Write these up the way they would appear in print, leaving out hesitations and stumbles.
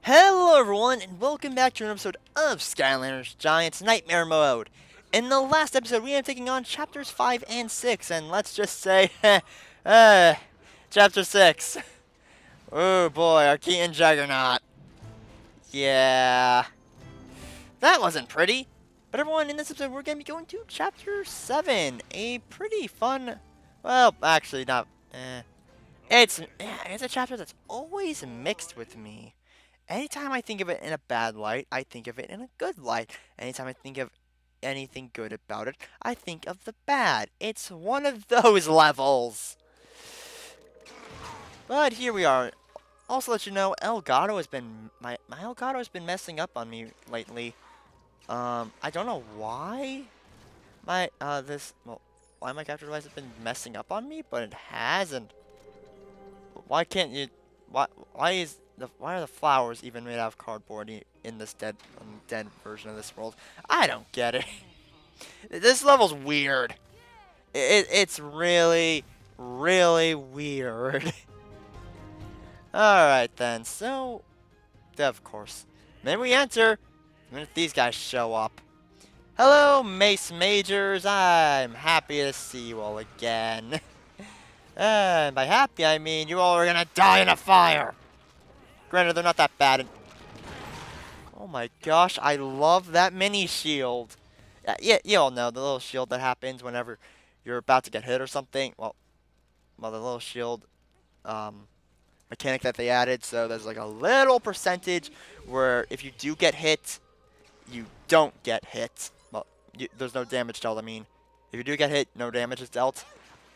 Hello everyone, and welcome back to an episode of Skylanders Giants Nightmare mode. In the last episode, we are taking on chapters 5 and 6, and let's just say, chapter 6. Oh boy, our Keaton Juggernaut. Yeah, that wasn't pretty. But everyone, in this episode, we're going to be going to chapter 7. A pretty fun, well, actually not, it's a chapter that's always mixed with me. Anytime I think of it in a bad light, I think of it in a good light. Anytime I think of anything good about it, I think of the bad. It's one of those levels. But here we are. Also, let you know, Elgato has been my Elgato has been messing up on me lately. I don't know why why my capture device has been messing up on me, but it hasn't. Why can't you? Why are the flowers even made out of cardboard in this dead version of this world? I don't get it. This level's weird. It's really, really weird. Alright then, so, of course. Then we enter, the minute these guys show up. Hello, Mace Majors, I'm happy to see you all again. And by happy, I mean you all are gonna die in a fire. Granted, they're not that bad. Oh my gosh, I love that mini shield. Yeah, you all know the little shield that happens whenever you're about to get hit or something. Well, the little shield mechanic that they added. So there's like a little percentage where if you do get hit, you don't get hit. Well, there's no damage dealt. I mean, if you do get hit, no damage is dealt.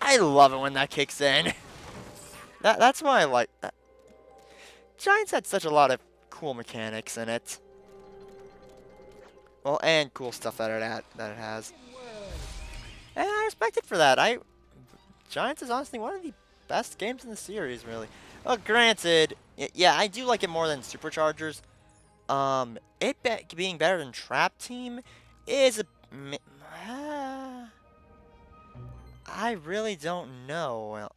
I love it when that kicks in. That's why I like that. Giants had such a lot of cool mechanics in it. Well, and cool stuff that it has. And I respect it for that. Giants is honestly one of the best games in the series, really. Well, granted, yeah, I do like it more than Superchargers. Being better than Trap Team is I really don't know. Well,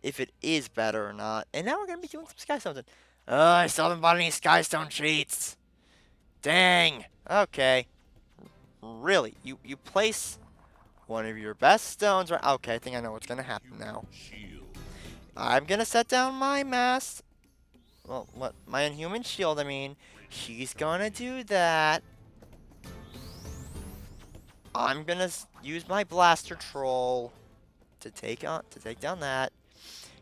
if it is better or not. And now we're going to be doing some Skystone. I still haven't bought any Skystone cheats. Dang. Okay. Really? You place one of your best stones right... Okay, I think I know what's going to happen now. I'm going to set down my mask. Well, my Inhuman Shield, I mean. He's going to do that. I'm going to use my Blaster Troll to take down that.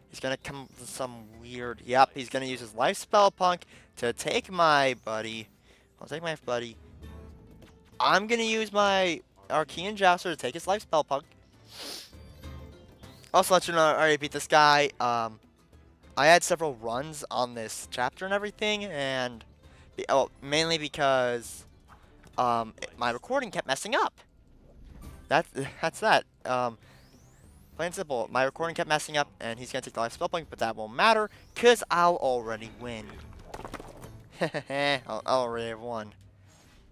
He's gonna come with some weird... Yep, he's gonna use his life spell punk to take my buddy. I'll take my buddy. I'm gonna use my Archean Jouster to take his life spell punk. Also, let you know, I already beat this guy. I had several runs on this chapter and everything, and mainly because my recording kept messing up. That's that. Plain and simple, my recording kept messing up, and he's going to take the life spell point, but that won't matter, because I'll already win. I'll already have won.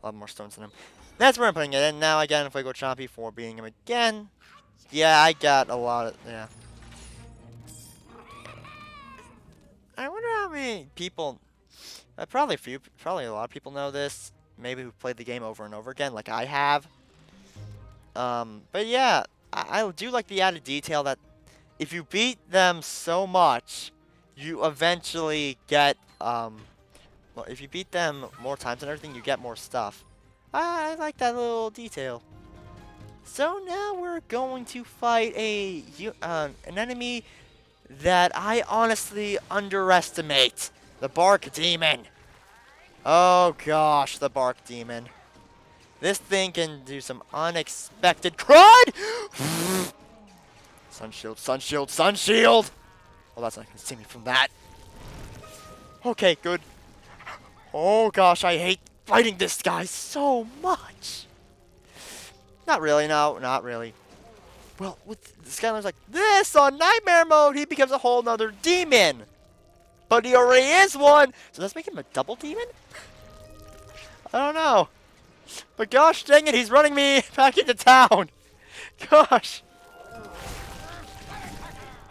A lot more stones than him. That's where I'm putting it in. Now, again, if I go Chompy for beating him again, yeah, I got a lot of, yeah. I wonder how many people, probably a lot of people know this, maybe who've played the game over and over again, like I have. But yeah. I do like the added detail that if you beat them so much, you eventually get, well, if you beat them more times and everything, you get more stuff. I like that little detail. So now we're going to fight an enemy that I honestly underestimate. The Bark Demon. Oh gosh, the Bark Demon. This thing can do some unexpected crud! Sun shield, sun shield, sun shield! Oh, that's not gonna save me from that. Okay, good. Oh gosh, I hate fighting this guy so much. Not really, no, not really. Well, with the Skylanders like this on Nightmare mode, he becomes a whole nother demon. But he already is one, so let's make him a double demon? I don't know. But gosh dang it, he's running me back into town. Gosh.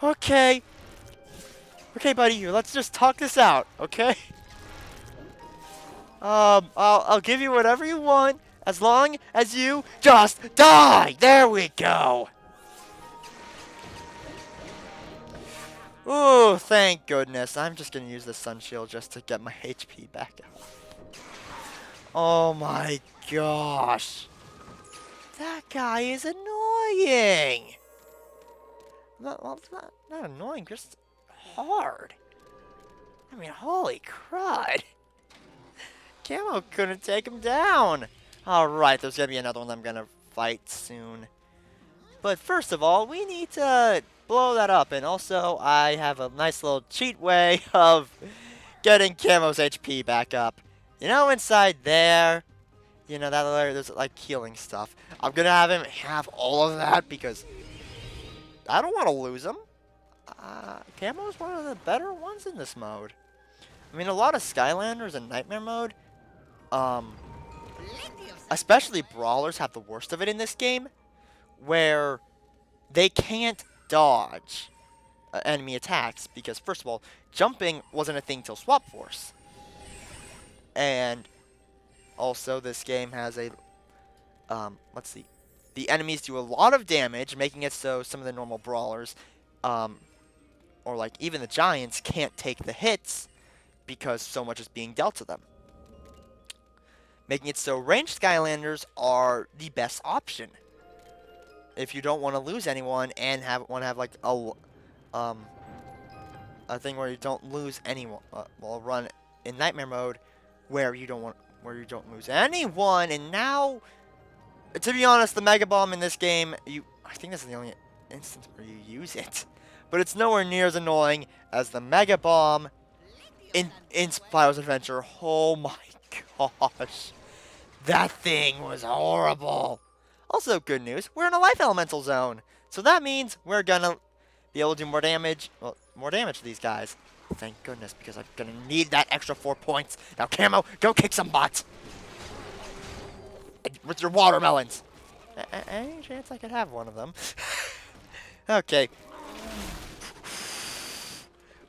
Okay. Okay, buddy, here, let's just talk this out, okay? I'll give you whatever you want as long as you just die. There we go. Ooh, thank goodness. I'm just gonna use the sun shield just to get my HP back up. Oh my gosh. That guy is annoying. Well, it's not annoying, just hard. I mean, holy crud. Camo couldn't take him down. Alright, there's gonna be another one I'm gonna fight soon. But first of all, we need to blow that up. And also, I have a nice little cheat way of getting Camo's HP back up. You know, inside there, you know, that area, there's like healing stuff. I'm gonna have him have all of that because I don't want to lose him. Camo's one of the better ones in this mode. I mean, a lot of Skylanders in Nightmare mode, especially brawlers, have the worst of it in this game, where they can't dodge enemy attacks because, first of all, jumping wasn't a thing till Swap Force. And also, this game has a, let's see, the enemies do a lot of damage, making it so some of the normal brawlers, or like even the giants, can't take the hits because so much is being dealt to them. Making it so ranged Skylanders are the best option if you don't want to lose anyone and want to have like a thing where you don't lose anyone. Well, run in Nightmare mode where you don't lose anyone. And now, to be honest, the Mega Bomb in this game, I think this is the only instance where you use it, but it's nowhere near as annoying as the Mega Bomb in Spyro's Adventure. Oh my gosh, that thing was horrible. Also, good news, we're in a life elemental zone, so that means we're gonna be able to do more damage. Well, more damage to these guys. Thank goodness, because I'm gonna need that extra 4 points. Now, Camo, go kick some butts with your watermelons. Any chance I could have one of them? Okay.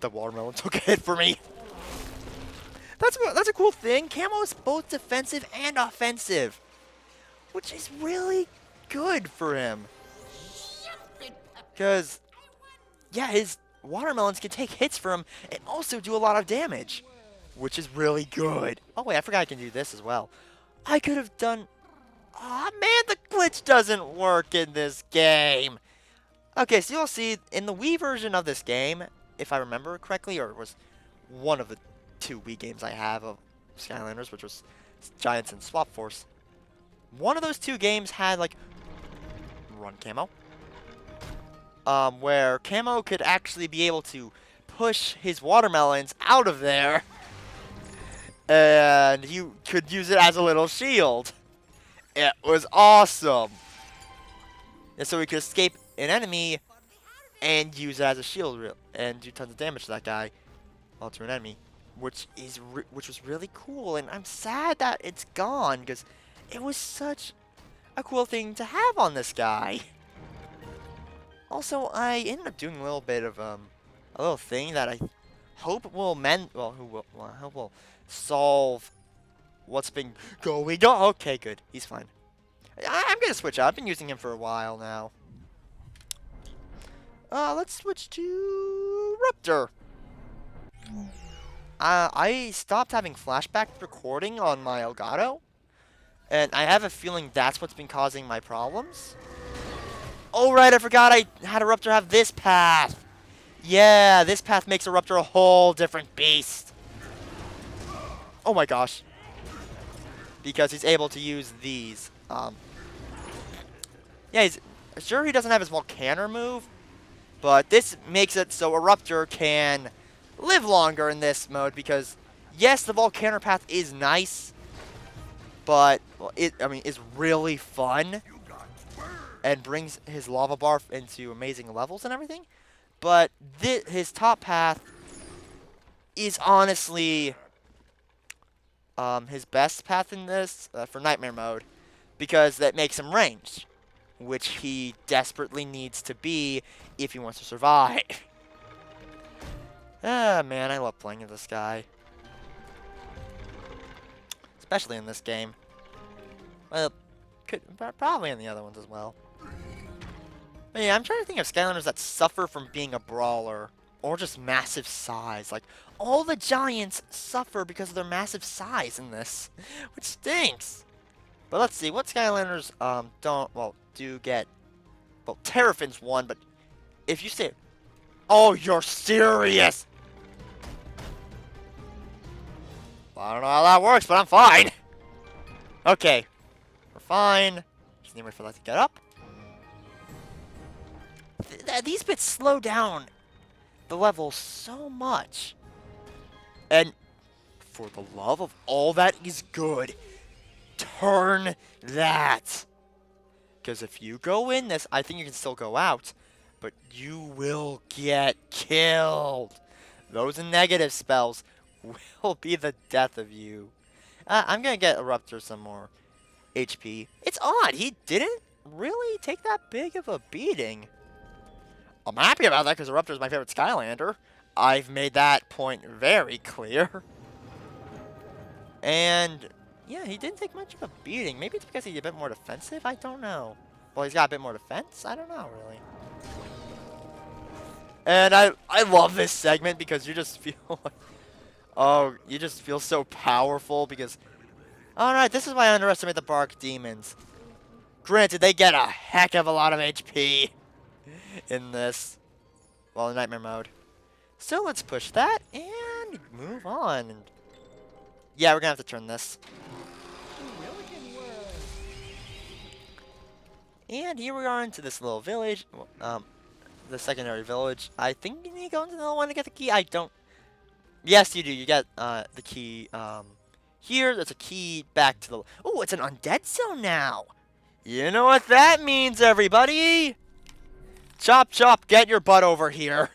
The watermelon took a hit for me. That's a cool thing. Camo is both defensive and offensive, which is really good for him. Because, yeah, his watermelons can take hits for him and also do a lot of damage, which is really good. Oh, wait, I forgot I can do this as well. I could have done... Aw, man, the glitch doesn't work in this game. Okay, so you'll see, in the Wii version of this game, if I remember correctly, or it was one of the 2 Wii games I have of Skylanders, which was Giants and Swap Force, one of those 2 games had, like, Run Camo, where Camo could actually be able to push his watermelons out of there, and you could use it as a little shield. It was awesome. And so he could escape an enemy and use it as a shield and do tons of damage to that guy, well, to an enemy, which was really cool. And I'm sad that it's gone because it was such a cool thing to have on this guy. Also, I ended up doing a little bit of a little thing that I hope will hope will solve what's been going on. Okay, good. He's fine. I'm gonna switch out. I've been using him for a while now. Let's switch to Raptor. I stopped having flashback recording on my Elgato, and I have a feeling that's what's been causing my problems. Oh, right, I forgot I had a Raptor have this path. Yeah, this path makes a Raptor a whole different beast. Oh my gosh. Because he's able to use these. Yeah, sure he doesn't have his Volcaner move, but this makes it so a Raptor can live longer in this mode because, yes, the Volcaner path is nice, but, well, it's really fun and brings his lava bar into amazing levels and everything, but his top path is honestly his best path in this for Nightmare mode because that makes him ranged, which he desperately needs to be if he wants to survive. Ah, man, I love playing this guy. Especially in this game. Well, probably in the other ones as well. But yeah, I'm trying to think of Skylanders that suffer from being a brawler. Or just massive size. Like, all the giants suffer because of their massive size in this. Which stinks. But let's see, what Skylanders do get... Well, Terrafin's one, but if you say... Oh, you're serious! Well, I don't know how that works, but I'm fine. Okay. We're fine. Just need to wait for that to get up. These bits slow down the level so much. And for the love of all that is good, turn that. Because if you go in this, I think you can still go out, but you will get killed. Those negative spells will be the death of you. I'm going to get Eruptor some more HP. It's odd, he didn't really take that big of a beating. I'm happy about that because Eruptor is my favorite Skylander. I've made that point very clear. And yeah, he didn't take much of a beating. Maybe it's because he's a bit more defensive? I don't know. Well, he's got a bit more defense? I don't know, really. And I love this segment because you just feel like... Oh, you just feel so powerful because... Alright, this is why I underestimate the Bark Demons. Granted, they get a heck of a lot of HP in this. Well, in Nightmare mode. So let's push that and move on. Yeah, we're gonna have to turn this. And here we are into this little village. The secondary village. I think you need to go into the one to get the key. I don't. Yes, you do. You get the key here. There's a key back to the... Oh, it's an undead zone now. You know what that means, everybody? Chop, chop, get your butt over here.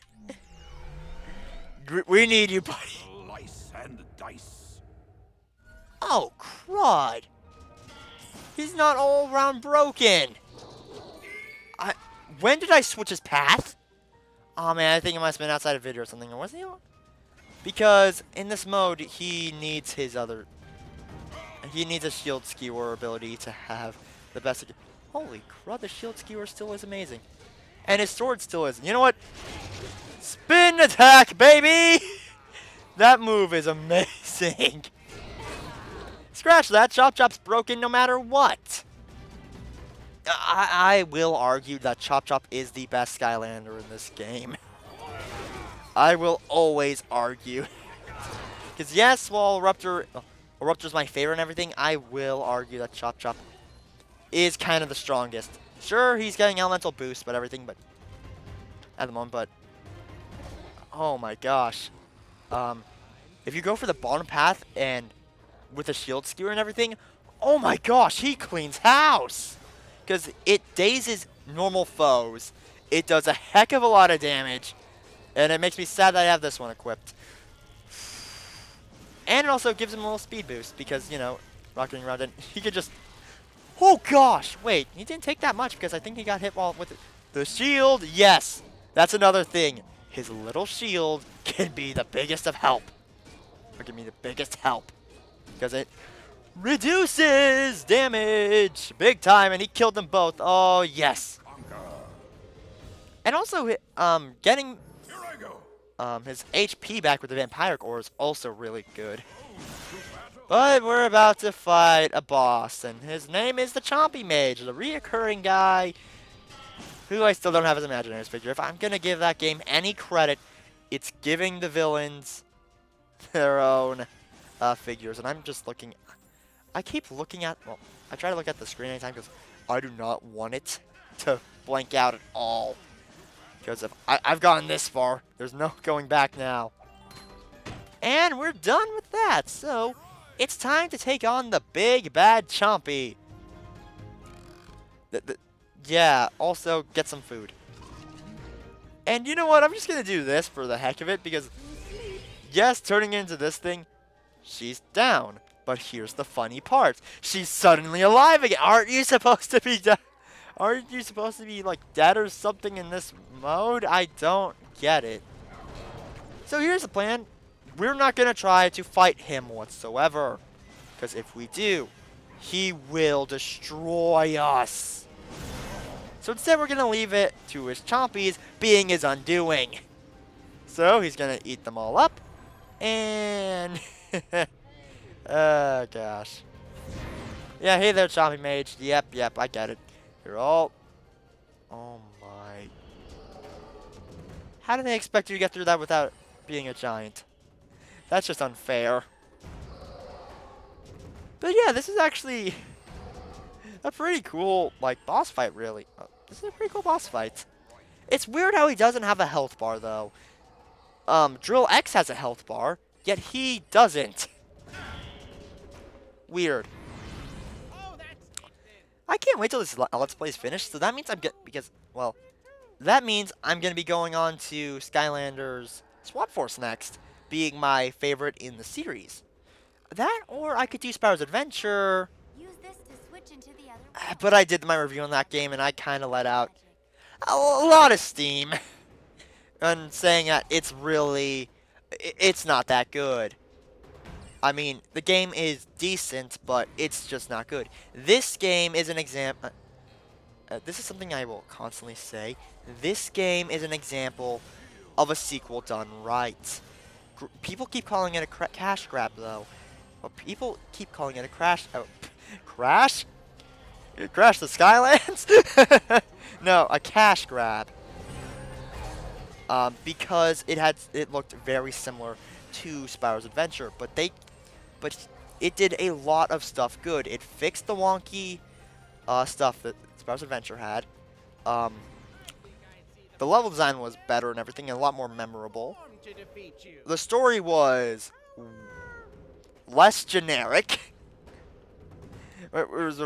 We need you, buddy. Slice and dice. Oh, crud. He's not all around broken. When did I switch his path? Oh, man, I think it must have been outside a video or something. Or wasn't he? Because in this mode, he needs his other... He needs a shield skewer ability to have the best... Holy crud, the shield skewer still is amazing. And his sword still is. You know what? Spin attack, baby! That move is amazing. Scratch that. Chop Chop's broken no matter what. I will argue that Chop Chop is the best Skylander in this game. I will always argue. Because yes, while Eruptor's my favorite and everything, I will argue that Chop Chop is kind of the strongest. Sure, he's getting elemental boost, but everything, but at the moment, but oh my gosh. If you go for the bottom path and with a shield skewer and everything, oh my gosh, he cleans house. Because it dazes normal foes. It does a heck of a lot of damage. And it makes me sad that I have this one equipped. And it also gives him a little speed boost because, you know, rocketing around and he could just... Oh gosh, wait, he didn't take that much because I think he got hit while with the shield. Yes, that's another thing. His little shield can be the biggest of help. Or give me the biggest help. Because it reduces damage big time, and he killed them both. Oh, yes. And also, getting his HP back with the vampiric ore is also really good. But we're about to fight a boss, and his name is the Chompy Mage, the reoccurring guy who I still don't have his Imagineers figure. If I'm going to give that game any credit, it's giving the villains their own figures. And I'm just looking... I keep looking at... Well, I try to look at the screen anytime because I do not want it to blank out at all. Because if I've gotten this far, there's no going back now. And we're done with that, so it's time to take on the big bad Chompy. Yeah, also get some food. And you know what? I'm just going to do this for the heck of it because, yes, turning into this thing, she's down. But here's the funny part. She's suddenly alive again. Aren't you supposed to be dead? Aren't you supposed to be, like, dead or something in this mode? I don't get it. So here's the plan. We're not going to try to fight him whatsoever. Because if we do, he will destroy us. So instead we're going to leave it to his Chompies being his undoing. So he's going to eat them all up. And... oh, gosh. Yeah, hey there, Chompy Mage. Yep, I get it. You're all... Oh, my... How do they expect you to get through that without being a giant? That's just unfair. But yeah, this is actually a pretty cool, like, boss fight, really. This is a pretty cool boss fight. It's weird how he doesn't have a health bar, though. Drill X has a health bar, yet he doesn't. Weird. I can't wait till this Let's Play is finished, so that means that means I'm going to be going on to Skylanders Swap Force next, being my favorite in the series. That, or I could do Spyro's Adventure. Use this to switch into the other But I did my review on that game, and I kind of let out a lot of steam. And saying that it's not that good. I mean, the game is decent, but it's just not good. This game is an example. This is something I will constantly say. This game is an example of a sequel done right. People keep calling it a cash grab, though. Well, people keep calling it a crash. Oh, crash? You crashed the Skylands? No, a cash grab. Because it looked very similar to Spyro's Adventure, but it did a lot of stuff good. It fixed the wonky stuff that Spyro's Adventure had. The level design was better and everything, and a lot more memorable. The story was less generic. It was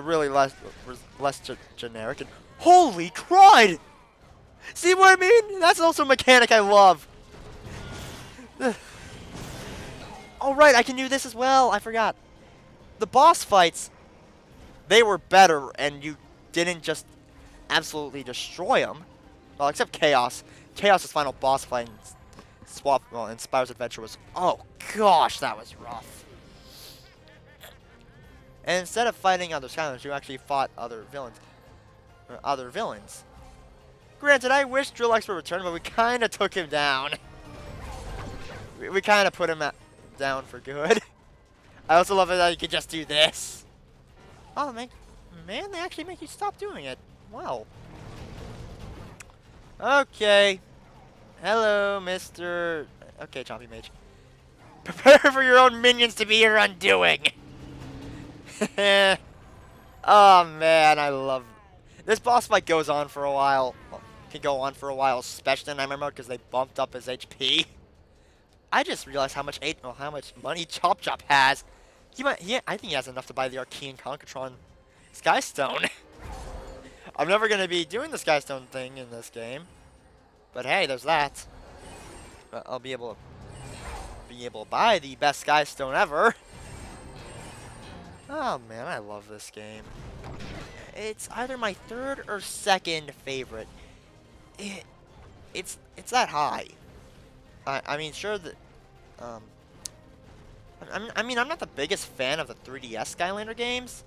less generic. And holy crud! See what I mean? That's also a mechanic I love. Oh right, I can do this as well. I forgot. The boss fights, they were better, and you didn't just absolutely destroy them. Well, except Chaos. Chaos's final boss fight in in Spyro's Adventure was, oh gosh, that was rough. And instead of fighting other Skylanders, you actually fought other villains. Granted, I wish Drill X would return, but we kind of took him down. We kind of put him down for good. I also love it that you could just do this. Oh, man, they actually make you stop doing it. Wow. Okay. Hello, Mr. Okay, Chompy Mage. Prepare for your own minions to be your undoing. Oh, man, I love... This boss fight goes on for a while. Well, can go on for a while, especially in Nightmare mode, because they bumped up his HP. I just realized how much money Chop Chop has. I think he has enough to buy the Archean Concatron Skystone. I'm never going to be doing the Skystone thing in this game. But hey, there's that. I'll be able to buy the best Skystone ever. Oh man, I love this game. It's either my third or second favorite. It's that high. I mean, sure that I mean, I'm not the biggest fan of the 3DS Skylander games,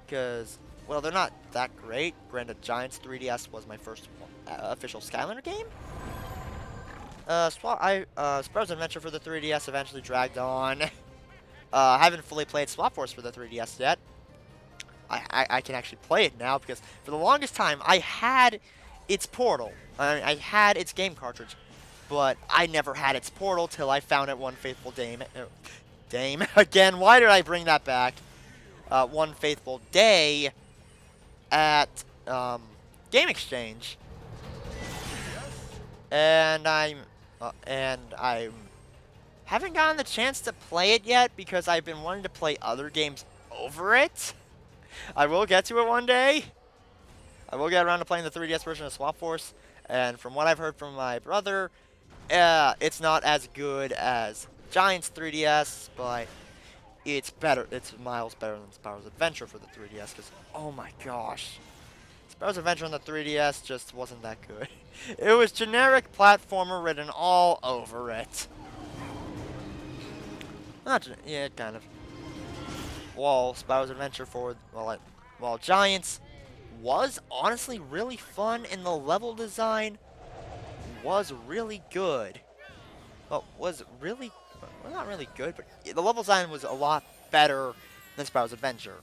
because, well, they're not that great. Granted, Giants 3DS was my first official Skylander game. Spyro's Adventure for the 3DS eventually dragged on. I haven't fully played Swap Force for the 3DS yet. I can actually play it now, because for the longest time, I had its Portal. I had its game cartridge, but I never had its Portal till I found it one fateful Dame. Again, why did I bring that back? One fateful day at Game Exchange, and I haven't gotten the chance to play it yet because I've been wanting to play other games over it. I will get to it one day. I will get around to playing the 3DS version of Swap Force, and from what I've heard from my brother, it's not as good as Giants 3DS, but it's better. It's miles better than Spyro's Adventure for the 3DS, because, oh my gosh. Spyro's Adventure on the 3DS just wasn't that good. It was generic platformer written all over it. Yeah, kind of. While Spyro's Adventure for while Giants was honestly really fun, and the level design was really good. Well, not really good, but the level design was a lot better than Spyro's Adventure.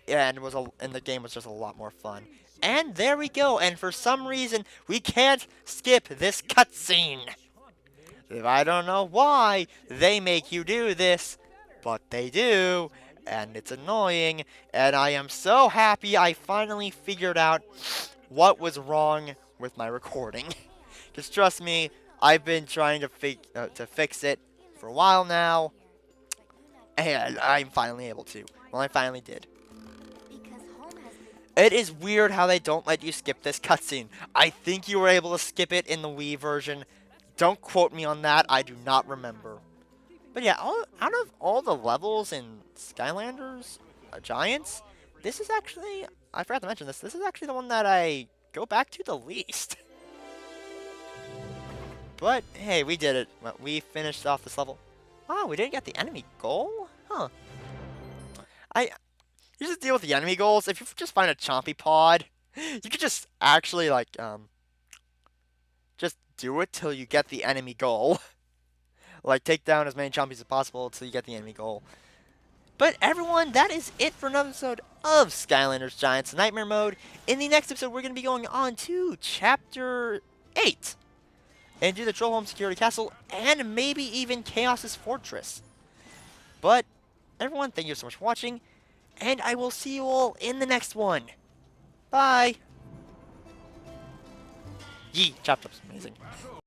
And and the game was just a lot more fun. And there we go. And for some reason, we can't skip this cutscene. I don't know why they make you do this, but they do, and it's annoying. And I am so happy I finally figured out what was wrong with my recording. Just trust me, I've been trying to fix it for a while now, and I'm finally able to. Well, I finally did. Because home has been It is weird how they don't let you skip this cutscene. I think you were able to skip it in the Wii version. Don't quote me on that. I do not remember. But yeah, out of all the levels in Skylanders Giants, this is actually, I forgot to mention this, this is actually the one that I go back to the least. But hey, we did it. We finished off this level. Wow, we didn't get the enemy goal? Huh. You just deal with the enemy goals. If you just find a Chompy pod, you could just actually, like, just do it till you get the enemy goal. Like, take down as many Chompies as possible till you get the enemy goal. But everyone, that is it for another episode of Skylanders Giants Nightmare Mode. In the next episode, we're going to be going on to Chapter 8. And do the Troll Home Security Castle, and maybe even Chaos's Fortress. But, everyone, thank you so much for watching. And I will see you all in the next one. Bye. Yee, chopped up's amazing.